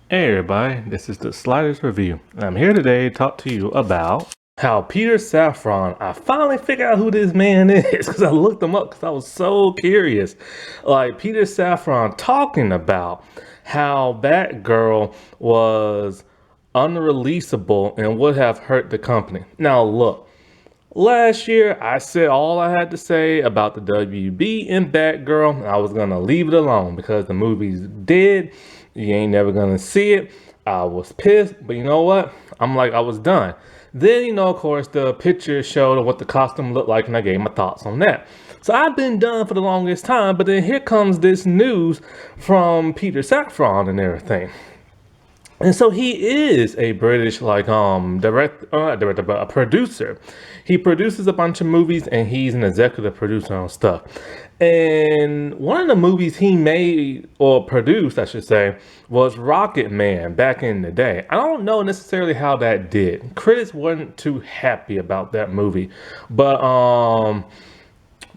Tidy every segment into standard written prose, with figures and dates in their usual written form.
Hey everybody, this is the Sliders Review, and I'm here today to talk to you about how Peter Safran, I finally figured out who this man is because I looked him up because I was so curious. Like Peter Safran talking about how Batgirl was unreleasable and would have hurt the company. Now look, last year I said all I had to say about the WB and Batgirl, and I was gonna leave it alone because the movie's dead. You ain't never gonna see it. I was pissed, but you know what? I was done. Then, of course, the picture showed what the costume looked like, and I gave my thoughts on that. So I've been done for the longest time, but then here comes this news from Peter Safran and everything. And so he is a British director, but a producer. He produces a bunch of movies and he's an executive producer on stuff. And one of the movies he made or produced, I should say, was Rocket Man back in the day. I don't know necessarily how that did. Critics weren't too happy about that movie, but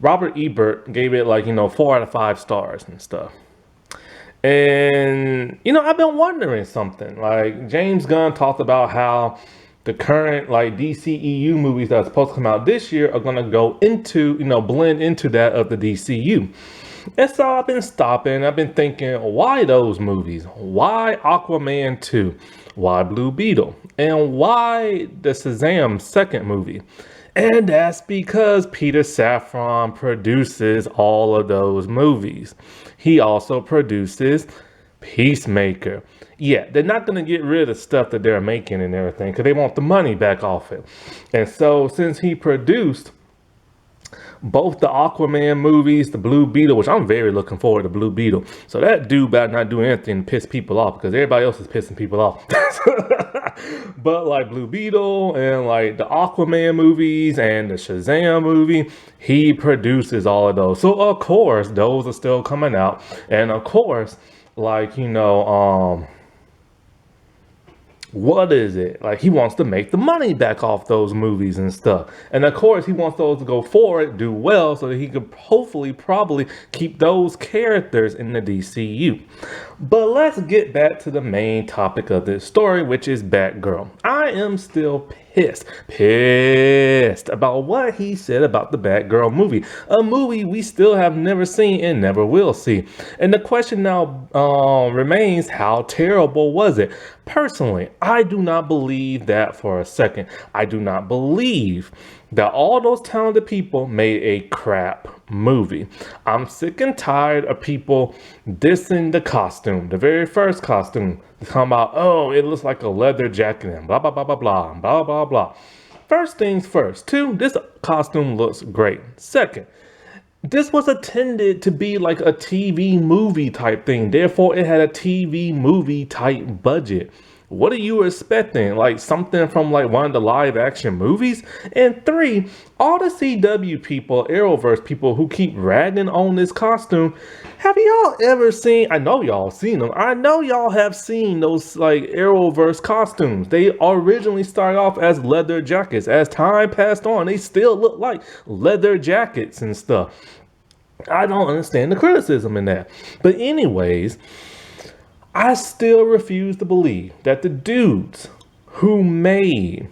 Robert Ebert gave it 4 out of 5 stars and stuff. And I've been wondering something. Like James Gunn talked about how the current DCEU movies that are supposed to come out this year are gonna go into, blend into that of the DCU. And so I've been stopping, I've been thinking, why those movies? Why Aquaman 2? Why Blue Beetle? And why the Shazam second movie? And that's because Peter Safran produces all of those movies. He also produces Peacemaker. Yeah, they're not going to get rid of stuff that they're making and everything because they want the money back off it. And so since he produced both the Aquaman movies, the Blue Beetle, which I'm very looking forward to Blue Beetle. So that dude better not do anything to piss people off because everybody else is pissing people off. But like Blue Beetle and like the Aquaman movies and the Shazam movie, he produces all of those. So of course, those are still coming out. And of course, what is it? Like he wants to make the money back off those movies and stuff. And of course he wants those to go forward, do well, so that he could hopefully probably keep those characters in the DCU. But let's get back to the main topic of this story, which is Batgirl. I am still pissed about what he said about the Batgirl movie, a movie we still have never seen and never will see. And the question now remains, how terrible was it? Personally, I do not believe that for a second. I do not believe that all those talented people made a crap movie. I'm sick and tired of people dissing the costume, the very first costume. Talking about, oh, it looks like a leather jacket and blah, blah, blah, blah, blah, blah, blah, blah. First things first. 2, this costume looks great. Second, this was intended to be like a TV movie type thing. Therefore, it had a TV movie type budget. What are you expecting? Like something from like one of the live action movies? And 3, all the CW people, Arrowverse people who keep ragging on this costume, have y'all ever seen, I know y'all seen them, I know y'all have seen those like Arrowverse costumes. They originally started off as leather jackets. As time passed on, they still look like leather jackets and stuff. I don't understand the criticism in that. But anyways, I still refuse to believe that the dudes who made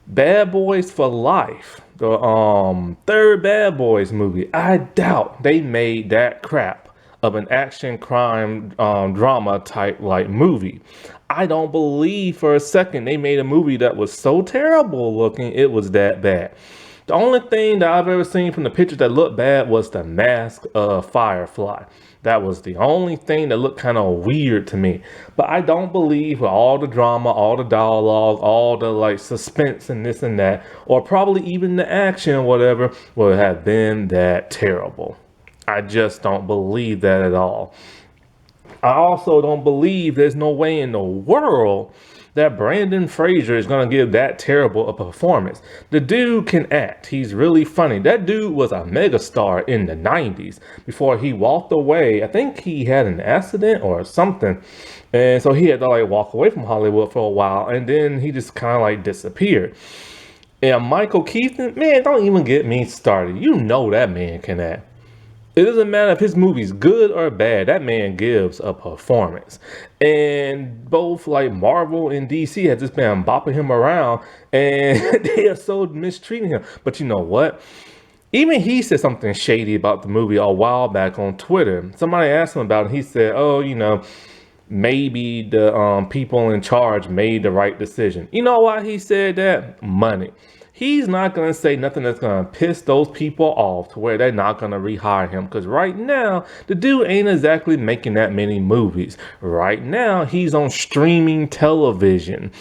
Bad Boys for Life, the third Bad Boys movie, I doubt they made that crap of an action crime drama type like movie. I don't believe for a second they made a movie that was so terrible looking it was that bad. The only thing that I've ever seen from the pictures that looked bad was the mask of Firefly. That was the only thing that looked kind of weird to me. But I don't believe with all the drama, all the dialogue, all the like suspense and this and that, or probably even the action or whatever, would have been that terrible. I just don't believe that at all. I also don't believe there's no way in the world that Brandon Fraser is going to give that terrible a performance. The dude can act. He's really funny. That dude was a megastar in the 90s before he walked away. I think he had an accident or something. And so he had to like walk away from Hollywood for a while. And then he just kind of like disappeared. And Michael Keaton, man, don't even get me started. You know that man can act. It doesn't matter if his movie's good or bad. That man gives a performance. And both like Marvel and DC have just been bopping him around and they are so mistreating him. But you know what? Even he said something shady about the movie a while back on Twitter. Somebody asked him about it. He said, "Oh, maybe the people in charge made the right decision." You know why he said that? Money. He's not going to say nothing that's going to piss those people off to where they're not going to rehire him. Because right now, the dude ain't exactly making that many movies. Right now, he's on streaming television.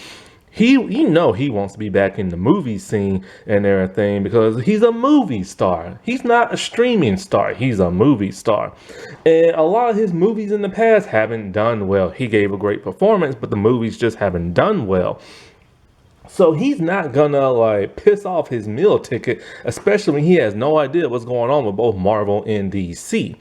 He wants to be back in the movie scene and everything because he's a movie star. He's not a streaming star. He's a movie star. And a lot of his movies in the past haven't done well. He gave a great performance, but the movies just haven't done well. So he's not gonna like piss off his meal ticket, especially when he has no idea what's going on with both Marvel and DC.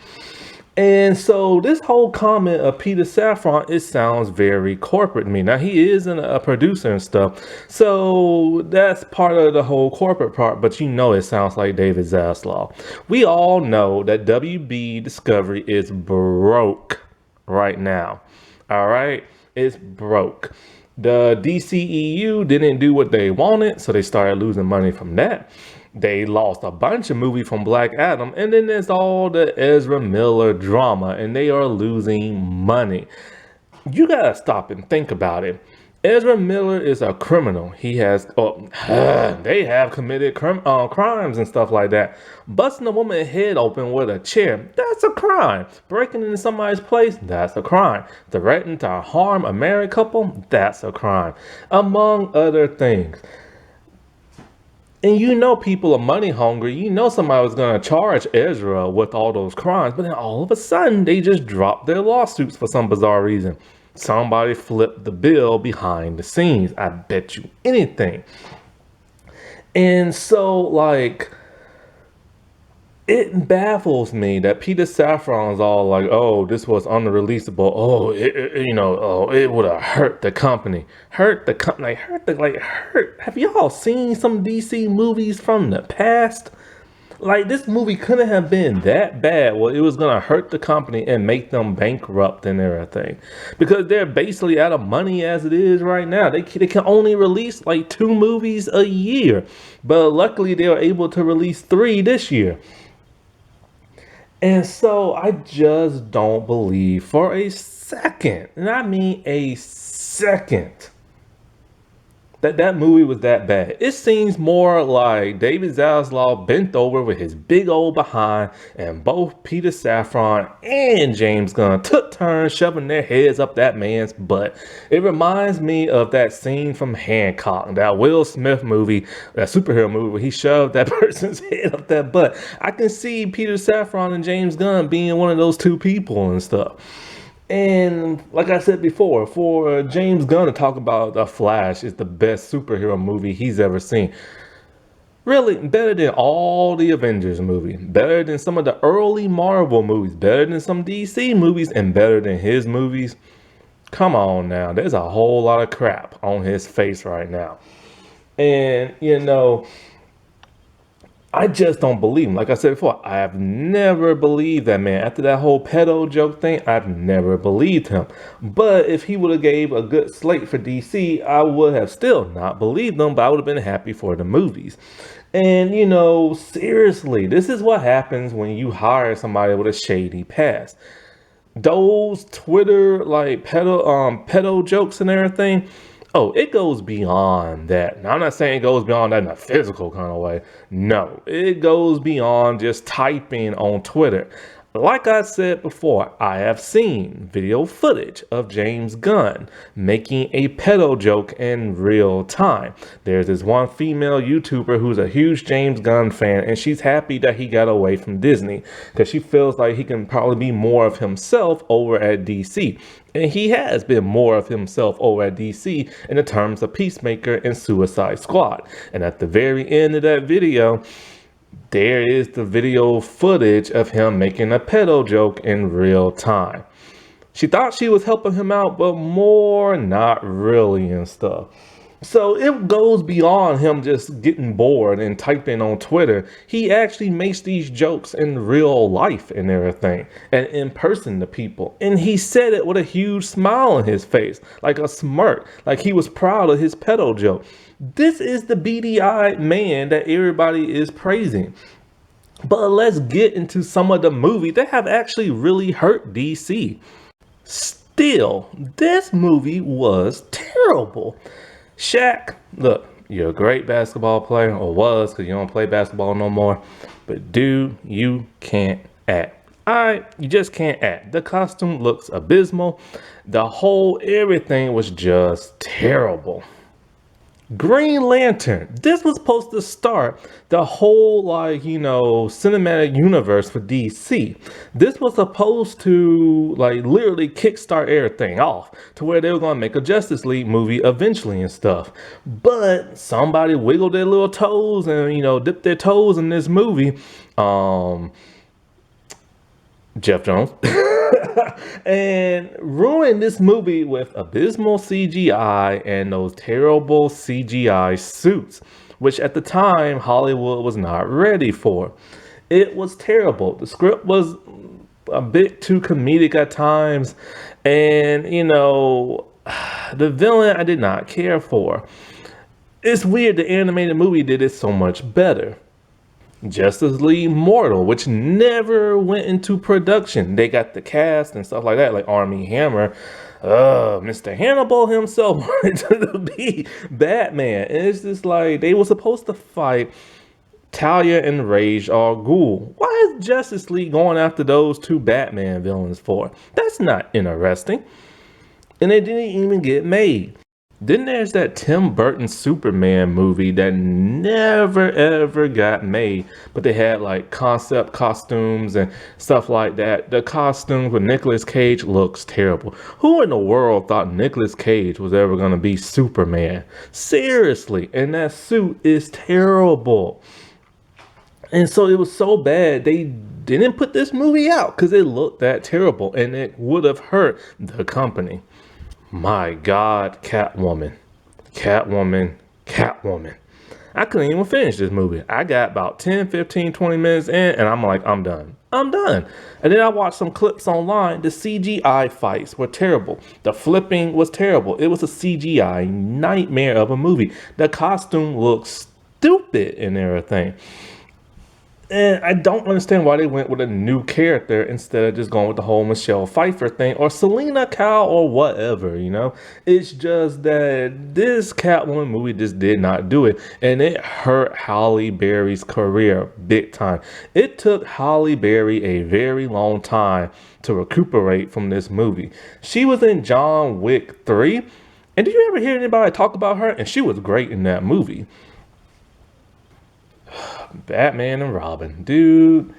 And so this whole comment of Peter Safran, it sounds very corporate to me. Now he is a producer and stuff, so that's part of the whole corporate part. But it sounds like David Zaslav. We all know that WB Discovery is broke right now. All right, it's broke. The DCEU didn't do what they wanted, so they started losing money from that. They lost a bunch of movies from Black Adam, and then there's all the Ezra Miller drama, and they are losing money. You gotta stop and think about it. Ezra Miller is a criminal. They have committed crimes and stuff like that. Busting a woman's head open with a chair, that's a crime. Breaking into somebody's place, that's a crime. Threatening to harm a married couple, that's a crime. Among other things. And people are money hungry. Somebody was going to charge Ezra with all those crimes. But then all of a sudden, they just dropped their lawsuits for some bizarre reason. Somebody flipped the bill behind the scenes. I bet you anything. And so, it baffles me that Peter Safran's all like, "Oh, this was unreleasable. Oh, it would have hurt the company. Hurt the company. Hurt. Have y'all seen some DC movies from the past? Like, this movie couldn't have been that bad. Well, it was going to hurt the company and make them bankrupt and everything. Because they're basically out of money as it is right now. They can only release like 2 movies a year. But luckily, they were able to release 3 this year. And so I just don't believe for a second, and I mean a second, that movie was that bad. It seems more like David Zaslav bent over with his big old behind, and both Peter Safran and James Gunn took turns shoving their heads up that man's butt. It reminds me of that scene from Hancock, that Will Smith movie, that superhero movie where he shoved that person's head up that butt. I can see Peter Safran and James Gunn being one of those 2 people and stuff. And like I said before, for James Gunn to talk about The Flash is the best superhero movie he's ever seen. Really, better than all the Avengers movies, better than some of the early Marvel movies, better than some DC movies, and better than his movies. Come on now, there's a whole lot of crap on his face right now. And, I just don't believe him. Like I said before, I have never believed that man. After that whole pedo joke thing, I've never believed him. But if he would have gave a good slate for DC, I would have still not believed him, but I would have been happy for the movies. And, seriously, this is what happens when you hire somebody with a shady past. Those Twitter, pedo jokes and everything, oh, it goes beyond that. Now, I'm not saying it goes beyond that in a physical kind of way. No, it goes beyond just typing on Twitter. Like I said before, I have seen video footage of James Gunn making a pedo joke in real time. There's this one female YouTuber who's a huge James Gunn fan, and she's happy that he got away from Disney because she feels like he can probably be more of himself over at DC. And he has been more of himself over at DC in the terms of Peacemaker and Suicide Squad. And at the very end of that video, there is the video footage of him making a pedo joke in real time. She thought she was helping him out, but more not really and stuff. So it goes beyond him just getting bored and typing on Twitter. He actually makes these jokes in real life and everything, and in person to people. And he said it with a huge smile on his face, like a smirk, like he was proud of his pedo joke. This is the beady-eyed man that everybody is praising. But let's get into some of the movies that have actually really hurt DC. Still, this movie was terrible. Shaq, look, you're a great basketball player, or was, because you don't play basketball no more. But dude, you can't act. Alright, you just can't act. The costume looks abysmal. The whole everything was just terrible. Green Lantern. This was supposed to start the whole, like, cinematic universe for DC. This was supposed to, like, literally kickstart everything off to where they were going to make a Justice League movie eventually and stuff. But somebody wiggled their little toes and, dipped their toes in this movie. Jeff Jones. And ruined this movie with abysmal CGI and those terrible CGI suits, which at the time Hollywood was not ready for. It was terrible. The script was a bit too comedic at times, and the villain I did not care for. It's weird the animated movie did it so much better. Justice League Mortal, which never went into production. They got the cast and stuff like that, like Armie Hammer. Mr. Hannibal himself wanted to be Batman. And it's just like they were supposed to fight Talia and Rage al Ghul. Why is Justice League going after those two Batman villains for? That's not interesting. And they didn't even get made. Then there's that Tim Burton Superman movie that never ever got made, but they had like concept costumes and stuff like that. The costumes with Nicolas Cage looks terrible. Who in the world thought Nicolas Cage was ever going to be Superman? Seriously, and that suit is terrible. And so it was so bad they didn't put this movie out because it looked that terrible and it would have hurt the company. My God, Catwoman. I couldn't even finish this movie. I got about 10, 15, 20 minutes in and I'm like, I'm done. And then I watched some clips online. The CGI fights were terrible. The flipping was terrible. It was a CGI nightmare of a movie. The costume looked stupid and everything. And I don't understand why they went with a new character instead of just going with the whole Michelle Pfeiffer thing or Selena Kyle or whatever, It's just that this Catwoman movie just did not do it. And it hurt Halle Berry's career big time. It took Halle Berry a very long time to recuperate from this movie. She was in John Wick 3. And did you ever hear anybody talk about her? And she was great in that movie. Batman and Robin, dude.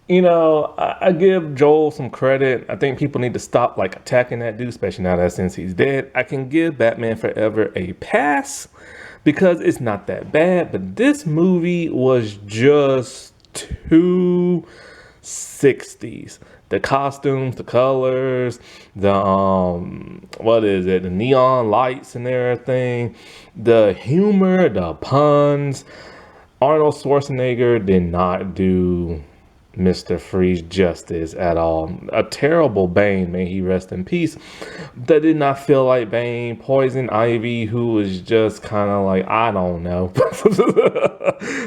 I give Joel some credit. I think people need to stop attacking that dude, especially now that since he's dead. I can give Batman Forever a pass because it's not that bad, but this movie was just too 60s. The costumes, the colors, the the neon lights and everything, the humor, the puns. Arnold Schwarzenegger did not do Mr. Freeze justice at all. A terrible Bane, may he rest in peace. That did not feel like Bane. Poison Ivy, who was just kind of like, I don't know.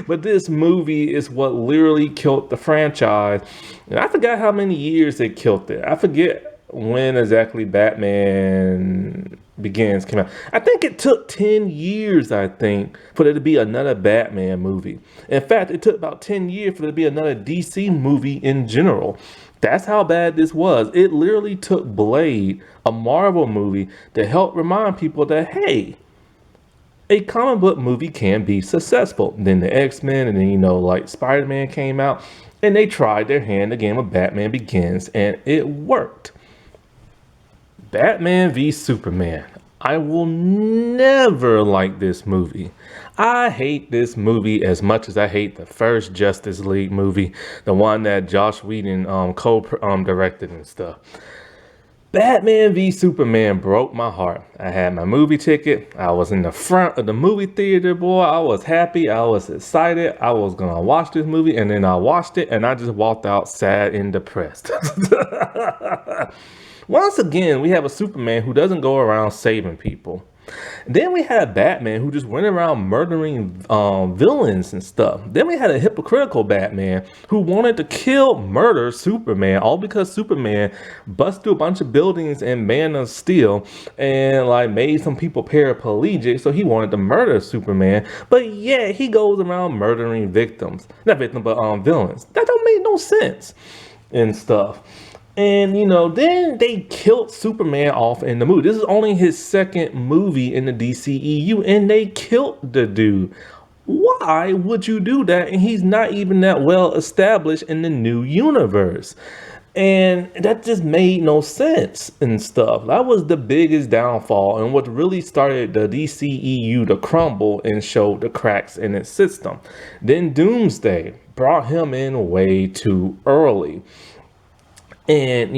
But this movie is what literally killed the franchise. And I forgot how many years it killed it. I forget when exactly Batman Begins came out. I think it took 10 years, for there to be another Batman movie. In fact, it took about 10 years for there to be another DC movie in general. That's how bad this was. It literally took Blade, a Marvel movie, to help remind people that, hey, a comic book movie can be successful. Then the X-Men and then, Spider-Man came out and they tried their hand again with Batman Begins and it worked. Batman v Superman. I will never like this movie. I hate this movie as much as I hate the first Justice League movie, the one that Joss Whedon co-directed and stuff. Batman v Superman broke my heart. I had my movie ticket. I was in the front of the movie theater, boy. I was happy. I was excited. I was going to watch this movie, and then I watched it, and I just walked out sad and depressed. Once again, we have a Superman who doesn't go around saving people. Then we had Batman who just went around murdering villains and stuff. Then we had a hypocritical Batman who wanted to murder Superman, all because Superman busted through a bunch of buildings in Man of Steel and like made some people paraplegic, so he wanted to murder Superman. But yeah, he goes around murdering victims, not victims, but villains. That don't make no sense and stuff. And, then they killed Superman off in the movie. This is only his second movie in the DCEU, and they killed the dude. Why would you do that? And he's not even that well established in the new universe. And that just made no sense and stuff. That was the biggest downfall and what really started the DCEU to crumble and showed the cracks in its system. Then Doomsday brought him in way too early. And,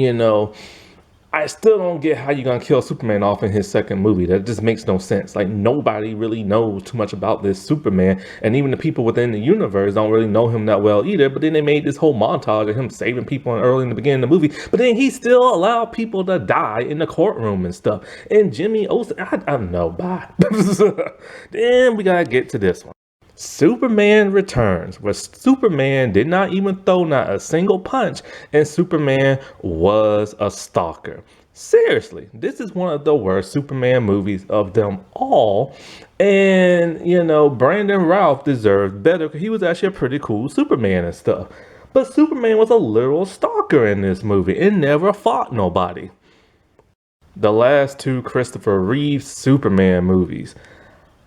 I still don't get how you're going to kill Superman off in his second movie. That just makes no sense. Like, nobody really knows too much about this Superman. And even the people within the universe don't really know him that well either. But then they made this whole montage of him saving people early in the beginning of the movie. But then he still allowed people to die in the courtroom and stuff. And Jimmy Olsen, I don't know, bye. Then we got to get to this one. Superman Returns, where Superman did not even throw not a single punch, and Superman was a stalker. Seriously, this is one of the worst Superman movies of them all. And, Brandon Routh deserved better because he was actually a pretty cool Superman and stuff. But Superman was a literal stalker in this movie and never fought nobody. The last two Christopher Reeve Superman movies.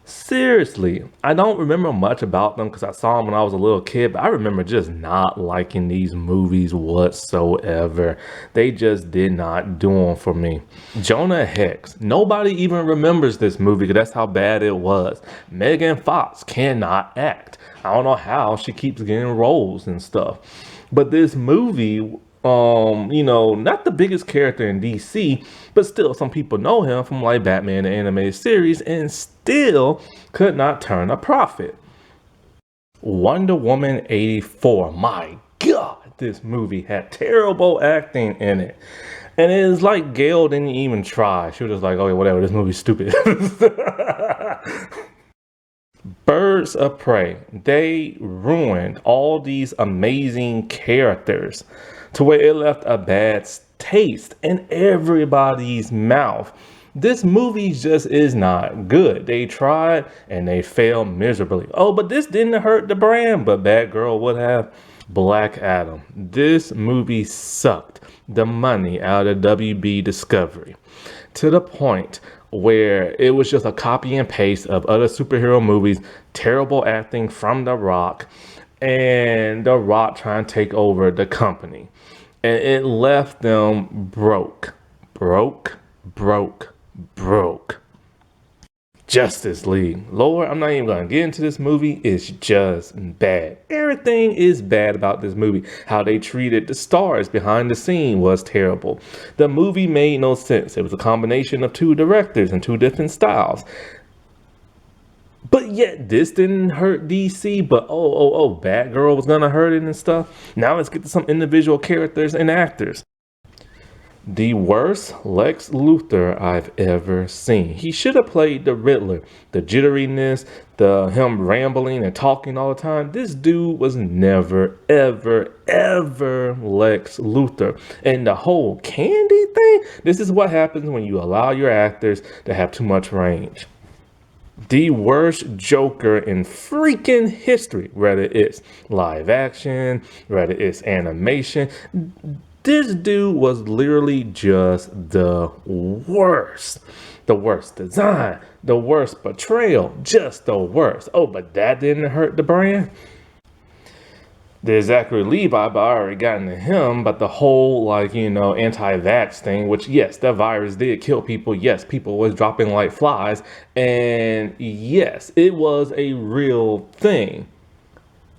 Seriously, I don't remember much about them because I saw them when I was a little kid, but I remember just not liking these movies whatsoever. They just did not do them for me. Jonah Hex. Nobody even remembers this movie because that's how bad it was. Megan Fox cannot act. I don't know how she keeps getting roles and stuff. But this movie, not the biggest character in DC, but still some people know him from like Batman the animated series and still could not turn a profit. Wonder Woman 84. My God, this movie had terrible acting in it. And it is like Gail didn't even try. She was just like, okay, whatever, this movie's stupid. Birds of Prey. They ruined all these amazing characters to where it left a bad taste in everybody's mouth. This movie just is not good. They tried and they failed miserably. Oh, but this didn't hurt the brand, but Batgirl would have. Black Adam. This movie sucked the money out of WB Discovery to the point where it was just a copy and paste of other superhero movies, terrible acting from The Rock, and The Rock trying to take over the company. And it left them broke. Justice League. Lord, I'm not even going to get into this movie. It's just bad. Everything is bad about this movie. How they treated the stars behind the scene was terrible. The movie made no sense. It was a combination of two directors and two different styles. But yet, this didn't hurt DC, but Batgirl was going to hurt it and stuff. Now let's get to some individual characters and actors. The worst Lex Luthor I've ever seen. He should have played the Riddler. The jitteriness, him rambling and talking all the time. This dude was never, ever Lex Luthor. And the whole candy thing, this is what happens when you allow your actors to have too much range. The worst Joker in freaking history, whether it's live action, whether it's animation. This dude was literally just the worst. The worst design, the worst portrayal, just the worst. Oh, but that didn't hurt the brand. There's Zachary Levi, but I already gotten to him. But the whole, anti-vax thing, which, yes, that virus did kill people. Yes, people was dropping like flies. And yes, it was a real thing.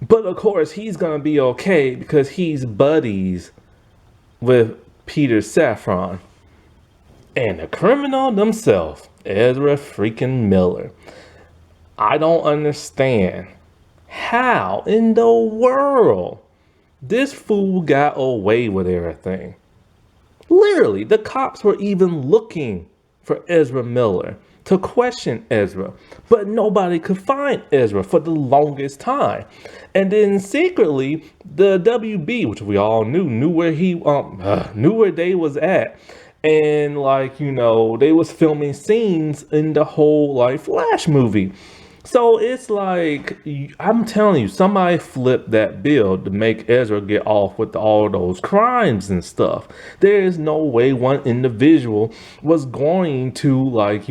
But of course, he's going to be okay because he's buddies with Peter Safran. And the criminal themselves, Ezra freaking Miller. I don't understand how in the world this fool got away with everything. Literally, the cops were even looking for Ezra Miller to question Ezra, but nobody could find Ezra for the longest time. And then secretly, the WB, which we all knew where knew where they was at. And like, they was filming scenes in the whole like Flash movie. So it's like, I'm telling you, somebody flipped that bill to make Ezra get off with all those crimes and stuff. There is no way one individual was going to, like,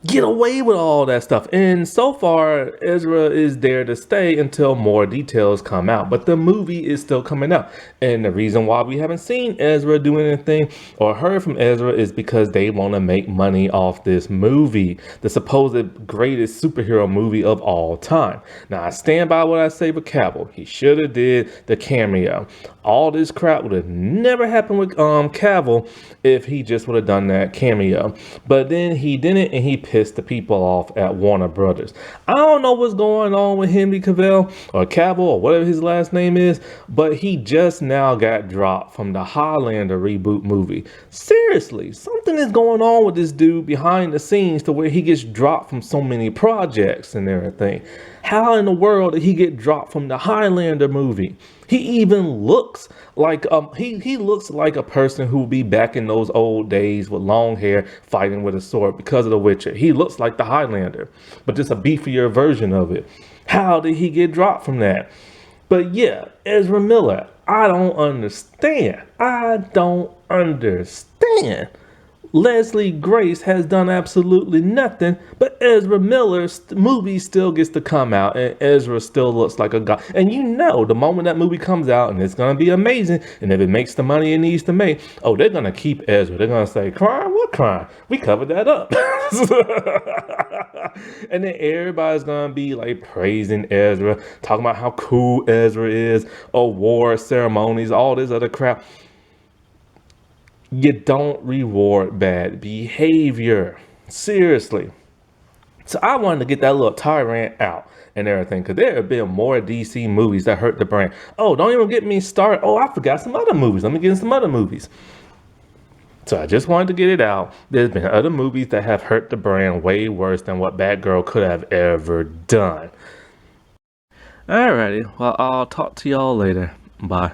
get away with all that stuff. And so far, Ezra is there to stay until more details come out. But the movie is still coming out. And the reason why we haven't seen Ezra do anything or heard from Ezra is because they want to make money off this movie, the supposed greatest superhero movie of all time. Now, I stand by what I say with Cavill. He should have did the cameo. All this crap would have never happened with Cavill if he just would have done that cameo. But then he didn't, and he pissed the people off at Warner Brothers. I don't know what's going on with Henry Cavill or Cavill or whatever his last name is, but he just now got dropped from the Highlander reboot movie. Seriously, something is going on with this dude behind the scenes to where he gets dropped from so many projects and everything. How in the world did he get dropped from the Highlander movie? He even looks like he looks like a person who would be back in those old days with long hair fighting with a sword because of The Witcher. He looks like the Highlander, but just a beefier version of it. How did he get dropped from that? But yeah, Ezra Miller, I don't understand. I don't understand. Leslie Grace has done absolutely nothing, but Ezra Miller's movie still gets to come out, and Ezra still looks like a god. And the moment that movie comes out, and it's going to be amazing, and if it makes the money it needs to make, oh, they're going to keep Ezra. They're going to say, crime? What crime? We covered that up. And then everybody's going to be like praising Ezra, talking about how cool Ezra is, award ceremonies, all this other crap. You don't reward bad behavior. Seriously. So I wanted to get that little tirade out and everything, because there have been more DC movies that hurt the brand. Oh, don't even get me started. Oh, I forgot some other movies. Let me get into some other movies. So I just wanted to get it out. There's been other movies that have hurt the brand way worse than what Batgirl could have ever done. Alrighty, well, I'll talk to y'all later. Bye.